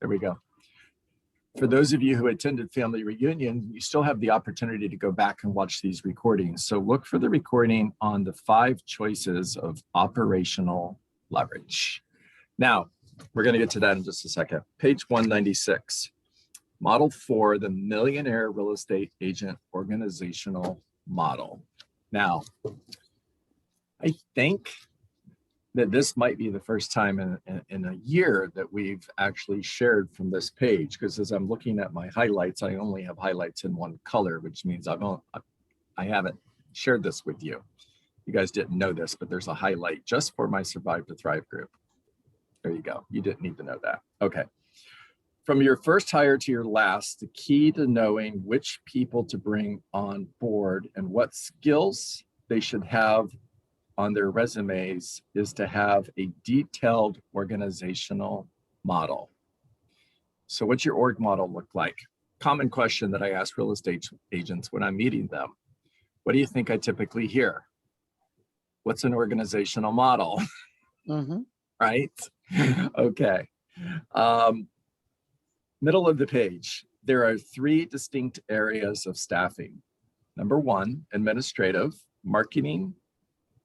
There we go. For those of you who attended family reunion, you still have the opportunity to go back and watch these recordings. So look for the recording on the 5 choices of operational leverage. Now, we're going to get to that in just a second. Page 196, model 4, the Millionaire Real Estate Agent Organizational Model. Now, I think that this might be the first time in a year that we've actually shared from this page, because as I'm looking at my highlights, I only have highlights in one color, which means I haven't shared this with you. You guys didn't know this, but there's a highlight just for my Survive to Thrive group. There you go. You didn't need to know that. Okay. From your first hire to your last, the key to knowing which people to bring on board and what skills they should have on their resumes is to have a detailed organizational model. So what's your org model look like? Common question that I ask real estate agents when I'm meeting them. What do you think I typically hear? What's an organizational model? Mm-hmm. Right? Okay. Middle of the page, there are 3 distinct areas of staffing. Number 1, administrative, marketing,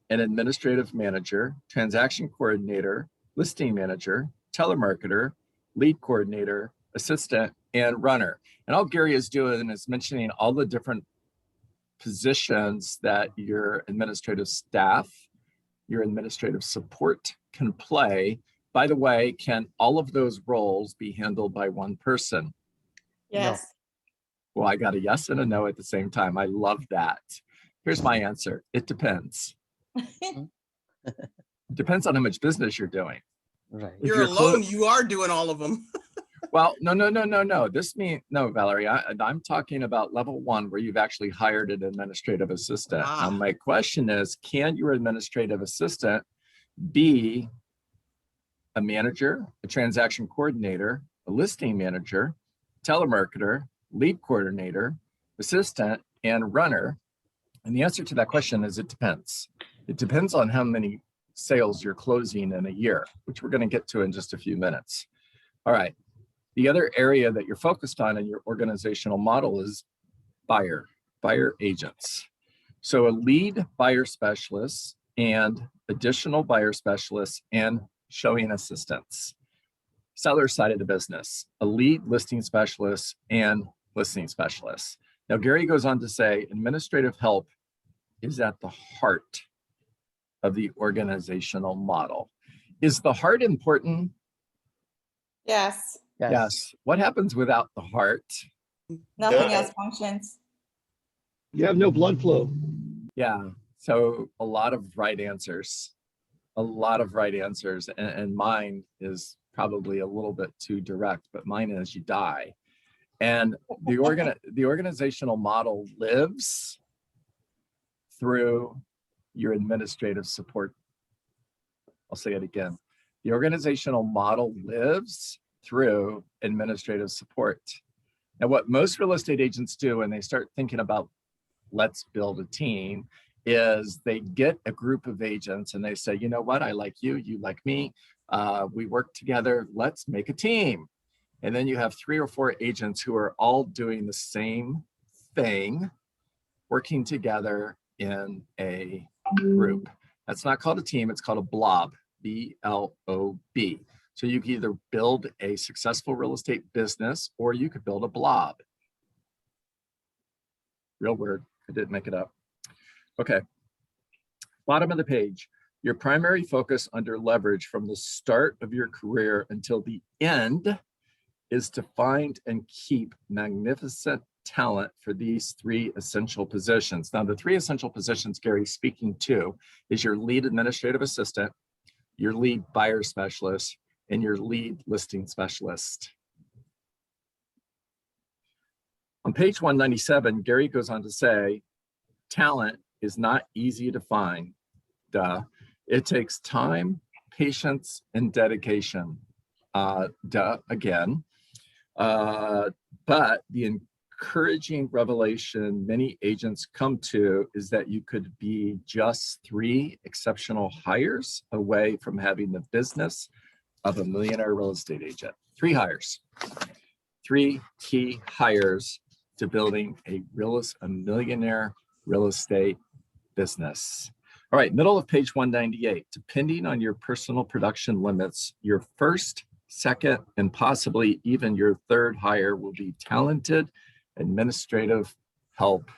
an administrative manager, transaction coordinator, listing manager, telemarketer, lead coordinator, assistant, and runner. And all Gary is doing is mentioning all the different positions that your administrative staff, your administrative support can play. By the way, can all of those roles be handled by one person? Yes. Well, I got a yes and a no at the same time. I love that. Here's my answer. It depends. Depends on how much business you're doing. Right. If you're alone, you are doing all of them. Well, no. This means, no, Valerie, I'm talking about level 1 where you've actually hired an administrative assistant. Now, my question is, can your administrative assistant be a manager, a transaction coordinator, a listing manager, telemarketer, lead coordinator, assistant, and runner? And the answer to that question is it depends. It depends on how many sales you're closing in a year, which we're going to get to in just a few minutes. All right. The other area that you're focused on in your organizational model is buyer agents. So a lead buyer specialist and additional buyer specialists and showing assistants. Seller side of the business, a lead listing specialist and listing specialist. Now, Gary goes on to say, administrative help is at the heart of the organizational model. Is the heart important? Yes. Yes. What happens without the heart? Nothing else functions. You have no blood flow. Yeah. So a lot of right answers. A lot of right answers. And mine is probably a little bit too direct, but mine is you die. And the organizational model lives through your administrative support. I'll say it again. The organizational model lives through administrative support. Now, what most real estate agents do when they start thinking about let's build a team is they get a group of agents and they say, you know what, I like you, you like me, we work together, let's make a team. And then you have 3 or 4 agents who are all doing the same thing, working together in a group. That's not called a team, it's called a blob, B-L-O-B. So you can either build a successful real estate business or you could build a blob. Real word, I didn't make it up. Okay, bottom of the page. Your primary focus under leverage from the start of your career until the end is to find and keep magnificent talent for these 3 essential positions. Now, the 3 essential positions Gary's speaking to is your lead administrative assistant, your lead buyer specialist, and your lead listing specialist. On page 197, Gary goes on to say, talent is not easy to find. Duh. It takes time, patience, and dedication. Duh, again. But the encouraging revelation many agents come to is that you could be just 3 exceptional hires away from having the business of a millionaire real estate agent. 3 hires. 3 key hires to building a millionaire real estate business. All right, middle of page 198. Depending on your personal production limits, your first, second, and possibly even your third hire will be talented administrative help.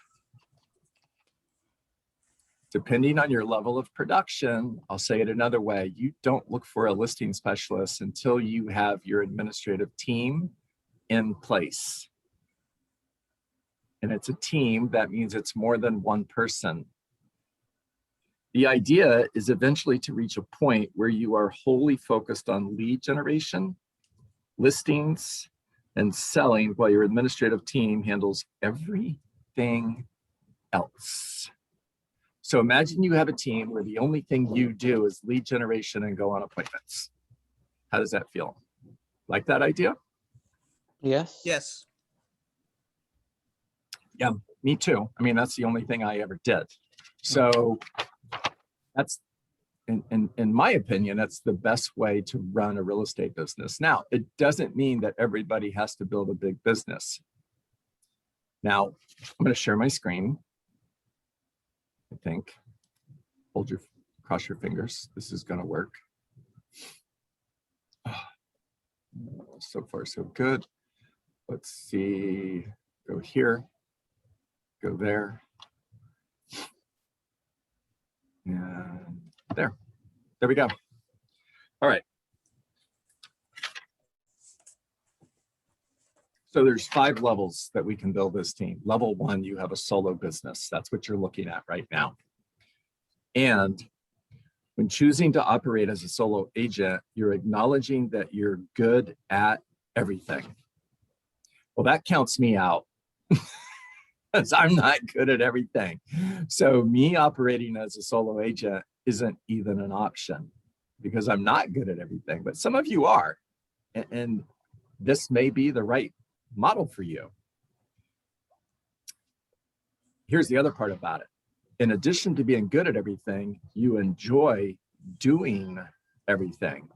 Depending on your level of production, I'll say it another way, you don't look for a listing specialist until you have your administrative team in place. And it's a team, that means it's more than one person. The idea is eventually to reach a point where you are wholly focused on lead generation, listings, and selling while your administrative team handles everything else. So imagine you have a team where the only thing you do is lead generation and go on appointments. How does that feel? Like that idea? Yes. Yes. Yeah, me too. I mean, that's the only thing I ever did. So that's, in my opinion, that's the best way to run a real estate business. Now, it doesn't mean that everybody has to build a big business. Now, I'm going to share my screen. I think. Cross your fingers. This is going to work. So far, so good. Let's see. Go here. Go there. And there. There we go. All right. So there's 5 levels that we can build this team. Level 1, you have a solo business. That's what you're looking at right now. And when choosing to operate as a solo agent, you're acknowledging that you're good at everything. Well, that counts me out because I'm not good at everything. So me operating as a solo agent isn't even an option because I'm not good at everything, but some of you are. And this may be the right model for you. Here's the other part about it. In addition to being good at everything, you enjoy doing everything.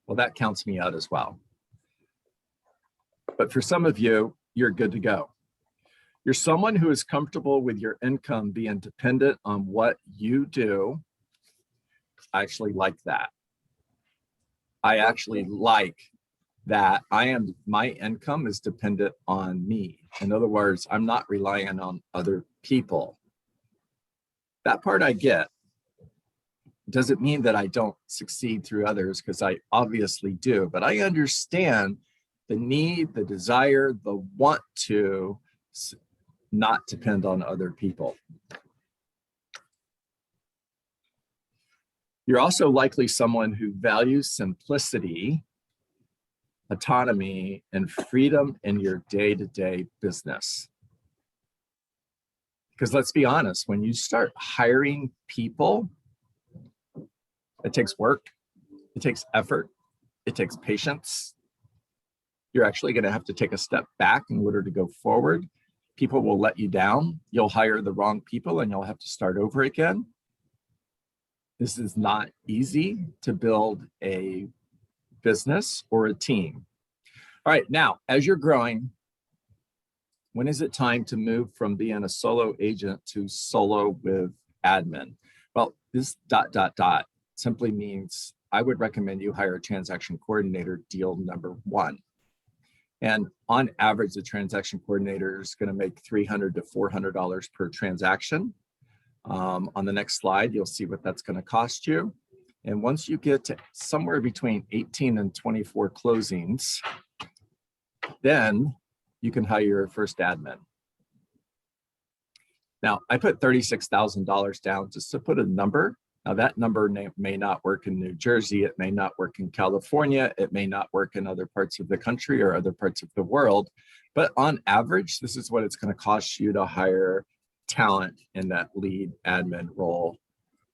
Well, that counts me out as well. But for some of you, you're good to go. You're someone who is comfortable with your income being dependent on what you do. I actually like that. I actually like that my income is dependent on me. In other words, I'm not relying on other people. That part I get. Doesn't mean that I don't succeed through others, because I obviously do, but I understand the need, the desire, the want to not depend on other people. You're also likely someone who values simplicity, autonomy, and freedom in your day-to-day business. Because let's be honest, when you start hiring people, it takes work, it takes effort, it takes patience. You're actually going to have to take a step back in order to go forward. People will let you down. You'll hire the wrong people and you'll have to start over again. This is not easy to build a business or a team. All right, now, as you're growing, when is it time to move from being a solo agent to solo with admin? Well, this ... simply means I would recommend you hire a transaction coordinator, deal number 1. And on average, the transaction coordinator is going to make $300 to $400 per transaction. On the next slide, you'll see what that's going to cost you. And once you get to somewhere between 18 and 24 closings, then you can hire your first admin. Now, I put $36,000 down just to put a number. Now, that number may not work in New Jersey. It may not work in California. It may not work in other parts of the country or other parts of the world. But on average, this is what it's going to cost you to hire talent in that lead admin role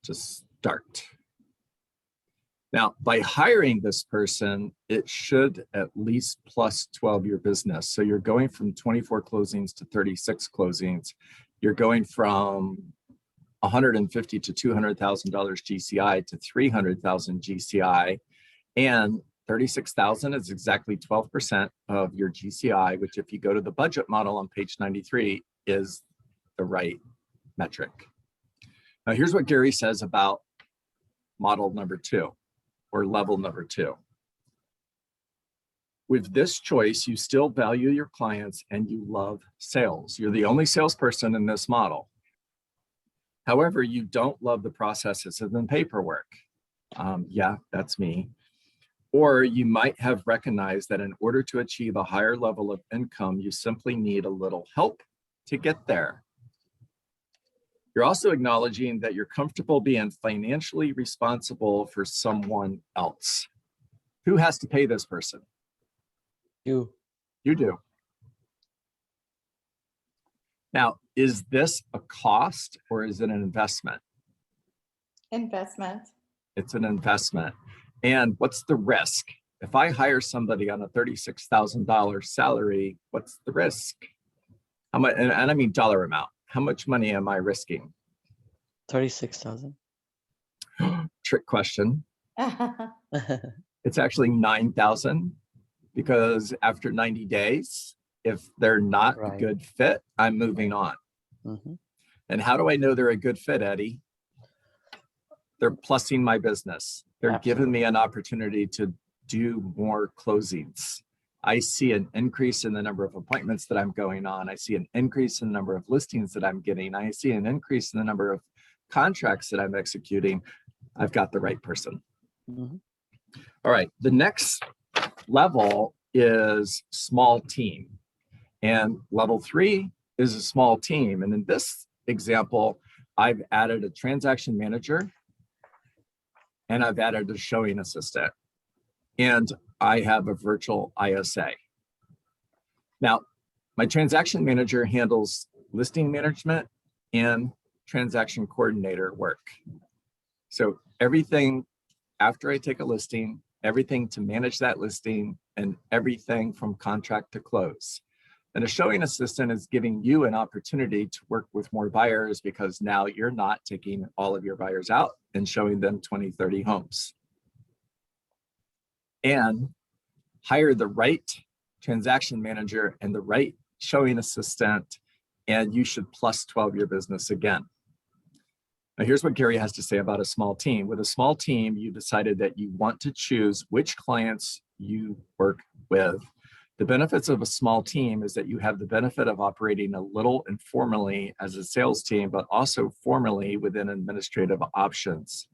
to start. Now, by hiring this person, it should at least plus 12 your business. So you're going from 24 closings to 36 closings. You're going from $150,000 to $200,000 GCI to $300,000 GCI. And 36,000 is exactly 12% of your GCI, which if you go to the budget model on page 93 is the right metric. Now here's what Gary says about model number 2 or level number 2. With this choice, you still value your clients and you love sales. You're the only salesperson in this model. However, you don't love the processes and the paperwork. Yeah, that's me. Or you might have recognized that in order to achieve a higher level of income, you simply need a little help to get there. You're also acknowledging that you're comfortable being financially responsible for someone else. Who has to pay this person? You. You do. Now, is this a cost or is it an investment? Investment. It's an investment. And what's the risk? If I hire somebody on a $36,000 salary, what's the risk? How much, and I mean dollar amount. How much money am I risking? 36,000. Trick question. It's actually 9,000 because after 90 days, if they're not a Right. good fit, I'm moving on. Mhm. And how do I know they're a good fit, Eddie? They're plussing my business. They're giving me an opportunity to do more closings. I see an increase in the number of appointments that I'm going on. I see an increase in the number of listings that I'm getting. I see an increase in the number of contracts that I'm executing. I've got the right person. Mhm. All right, the next level is small team. And level 3 is a small team. And in this example, I've added a transaction manager and I've added a showing assistant. And I have a virtual ISA. Now, my transaction manager handles listing management and transaction coordinator work. So everything after I take a listing, everything to manage that listing, and everything from contract to close. And a showing assistant is giving you an opportunity to work with more buyers because now you're not taking all of your buyers out and showing them 20, 30 homes. And hire the right transaction manager and the right showing assistant, and you should plus 12 your business again. Now, here's what Gary has to say about a small team. With a small team, you decided that you want to choose which clients you work with. The benefits of a small team is that you have the benefit of operating a little informally as a sales team, but also formally within administrative options.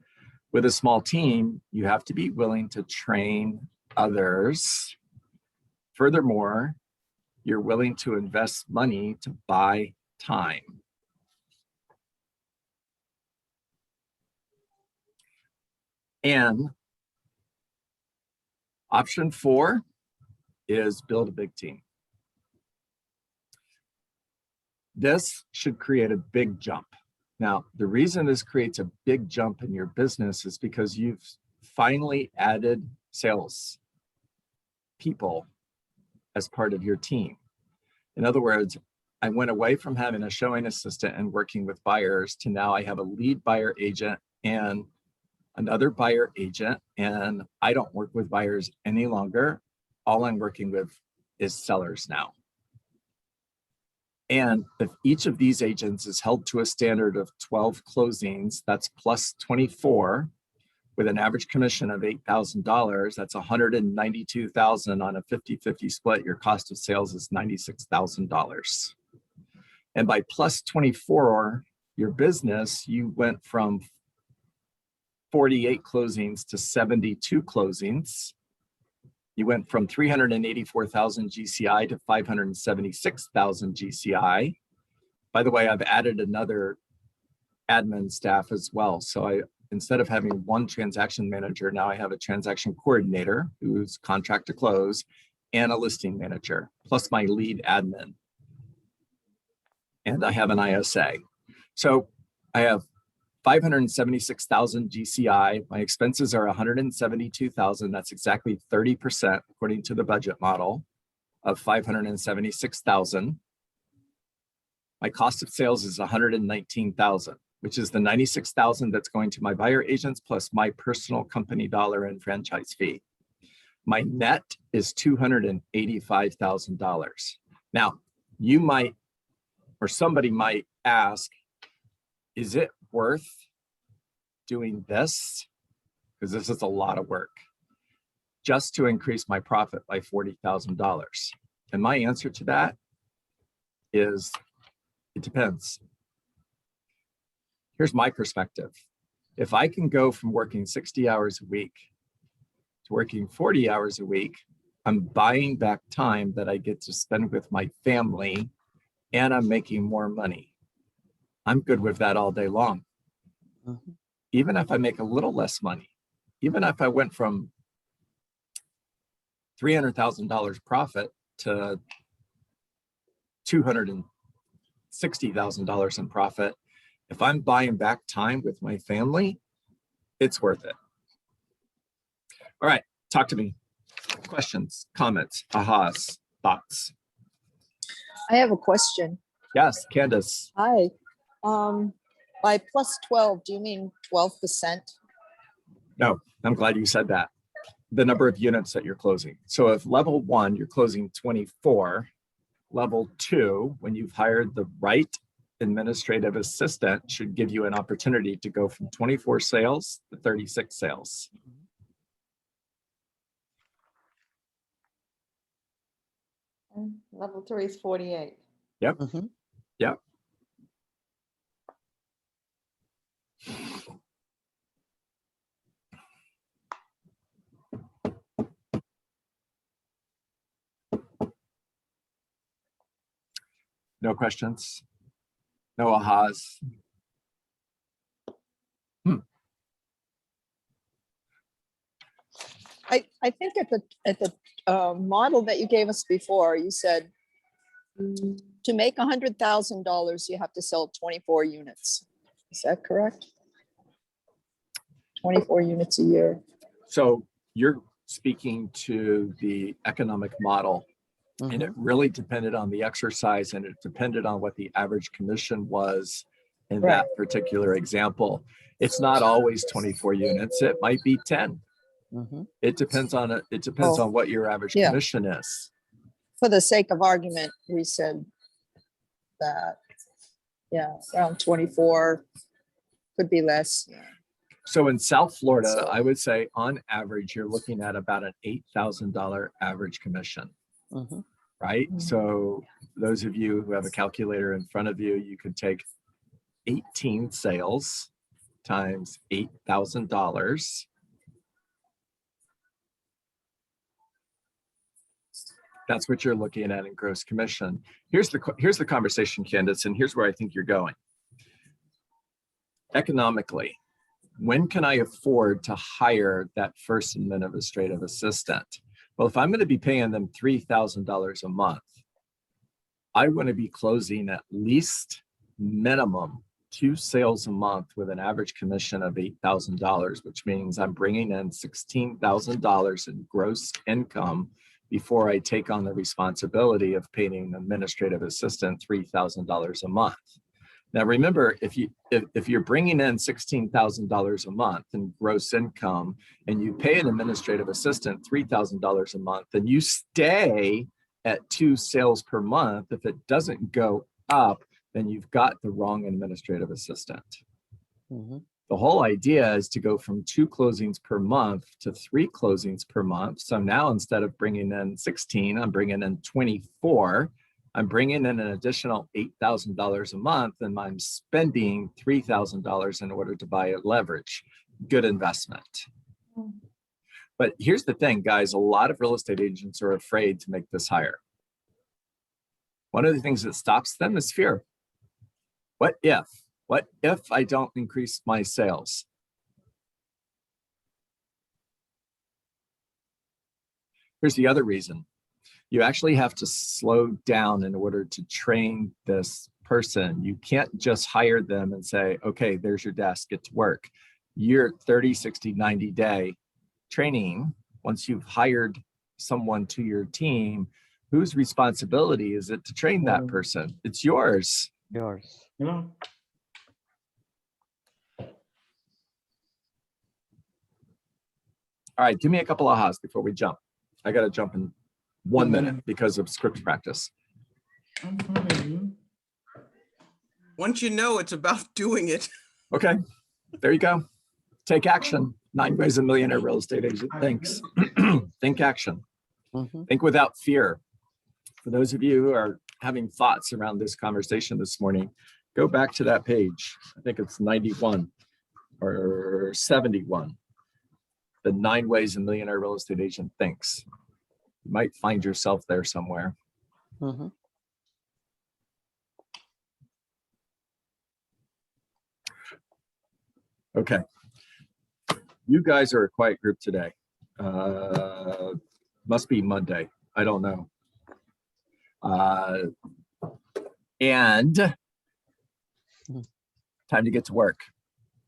With a small team, you have to be willing to train others. Furthermore, you're willing to invest money to buy time. And option 4 is build a big team. This should create a big jump. Now, the reason this creates a big jump in your business is because you've finally added sales people as part of your team. In other words, I went away from having a showing assistant and working with buyers to now I have a lead buyer agent and another buyer agent, and I don't work with buyers any longer. All I'm working with is sellers now. And if each of these agents is held to a standard of 12 closings, that's plus 24 with an average commission of $8,000, that's $192,000 on a 50-50 split. Your cost of sales is $96,000. And by plus 24, your business, you went from 48 closings to 72 closings. You went from 384,000 GCI to 576,000 GCI. By the way, I've added another admin staff as well. So instead of having one transaction manager, now I have a transaction coordinator who's contract to close and a listing manager, plus my lead admin. And I have an ISA. So I have 576,000 GCI. My expenses are 172,000. That's exactly 30% according to the budget model of 576,000. My cost of sales is 119,000, which is the 96,000 that's going to my buyer agents plus my personal company dollar and franchise fee. My net is $285,000. Now, you might, or somebody might ask, is it worth doing this? Because this is a lot of work just to increase my profit by $40,000. And my answer to that is, it depends. Here's my perspective. If I can go from working 60 hours a week to working 40 hours a week, I'm buying back time that I get to spend with my family, and I'm making more money. I'm good with that all day long. Mhm. Even if I make a little less money, even if I went from $300,000 profit to $260,000 in profit, if I'm buying back time with my family, it's worth it. All right, talk to me. Questions, comments, ahas, thoughts? I have a question. Yes, Candace. Hi. By plus 12, do you mean 12%? No, I'm glad you said that. The number of units that you're closing. So if level 1, you're closing 24, level 2, when you've hired the right administrative assistant, should give you an opportunity to go from 24 sales to 36 sales. And level 3 is 48. Mhm. Yep. No questions? No ahas? I think at the model that you gave us before, you said to make $100,000, you have to sell 24 units. Is that correct? 24 units a year. So you're speaking to the economic model, and it Mhm. really depended on the exercise, and it depended on what the average commission was in Right. that particular example. It's not always 24 units. It might be 10. Mhm. It depends on it. It depends Oh, on what your average yeah. commission is. For the sake of argument, we said that, yeah, around 24, could be less. Yeah. So in South Florida, So- I would say on average, you're looking at about an $8,000 average commission, Mhm. right? Mhm. So those of you who have a calculator in front of you, you could take 18 sales times $8,000. That's what you're looking at in gross commission. Here's the conversation, Candace, and here's where I think you're going. Economically, when can I afford to hire that first administrative assistant? Well, if I'm going to be paying them $3,000 a month, I want to be closing at least minimum 2 sales a month with an average commission of $8,000, which means I'm bringing in $16,000 in gross income before I take on the responsibility of paying an administrative assistant $3,000 a month. Now, remember, if you're bringing in $16,000 a month in gross income, and you pay an administrative assistant $3,000 a month, and you stay at 2 sales per month, if it doesn't go up, then you've got the wrong administrative assistant. Mhm. The whole idea is to go from 2 closings per month to 3 closings per month. So now instead of bringing in 16, I'm bringing in 24. I'm bringing in an additional $8,000 a month, and I'm spending $3,000 in order to buy it leverage. Good investment. But here's the thing, guys, a lot of real estate agents are afraid to make this higher. One of the things that stops them is fear. What if I don't increase my sales? Here's the other reason. You actually have to slow down in order to train this person. You can't just hire them and say, okay, there's your desk, get to work. You're 30, 60, 90-day training. Once you've hired someone to your team, whose responsibility is it to train that person? It's yours. Yours. All right, give me a couple ahas before we jump. I got to jump in 1 minute because of script practice. Once you know, it's about doing it. Okay, there you go. Take action. 9 ways a millionaire real estate agent thinks. Think action. Mhm. Think without fear. For those of you who are having thoughts around this conversation this morning, go back to that page. I think it's 91 or 71. The 9 ways a millionaire real estate agent thinks. You might find yourself there somewhere. Mhm. Okay. You guys are a quiet group today. Must be Monday. I don't know. And time to get to work.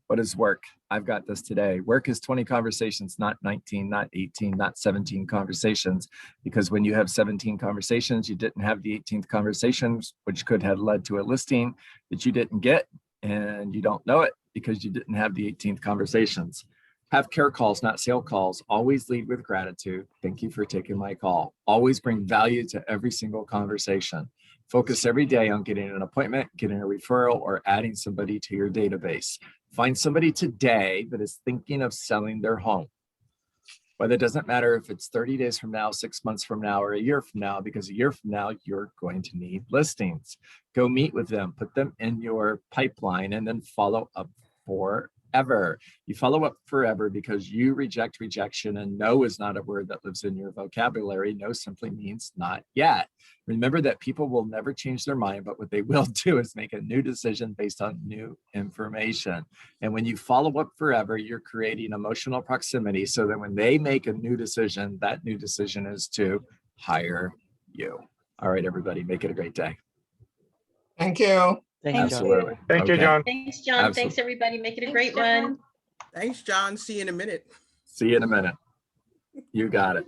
What is work? I've got this today. Work is 20 conversations, not 19, not 18, not 17 conversations. Because when you have 17 conversations, you didn't have the 18th conversations, which could have led to a listing that you didn't get, and you don't know it because you didn't have the 18th conversations. Have care calls, not sale calls. Always lead with gratitude. Thank you for taking my call. Always bring value to every single conversation. Focus every day on getting an appointment, getting a referral, or adding somebody to your database. Find somebody today that is thinking of selling their home. But it doesn't matter if it's 30 days from now, 6 months from now, or a year from now, because a year from now, you're going to need listings. Go meet with them, put them in your pipeline, and then follow up forever. You follow up forever because you reject rejection, and no is not a word that lives in your vocabulary. No simply means not yet. Remember that people will never change their mind, but what they will do is make a new decision based on new information. And when you follow up forever, you're creating emotional proximity so that when they make a new decision, that new decision is to hire you. All right, everybody, make it a great day. Thank you. Thank you, John. Absolutely. Thank you, Okay. John. Thanks, John. Absolutely. Thanks, everybody. Make it a Thanks, great John. one. Thanks, John. See you in a minute. See you in a minute. You got it.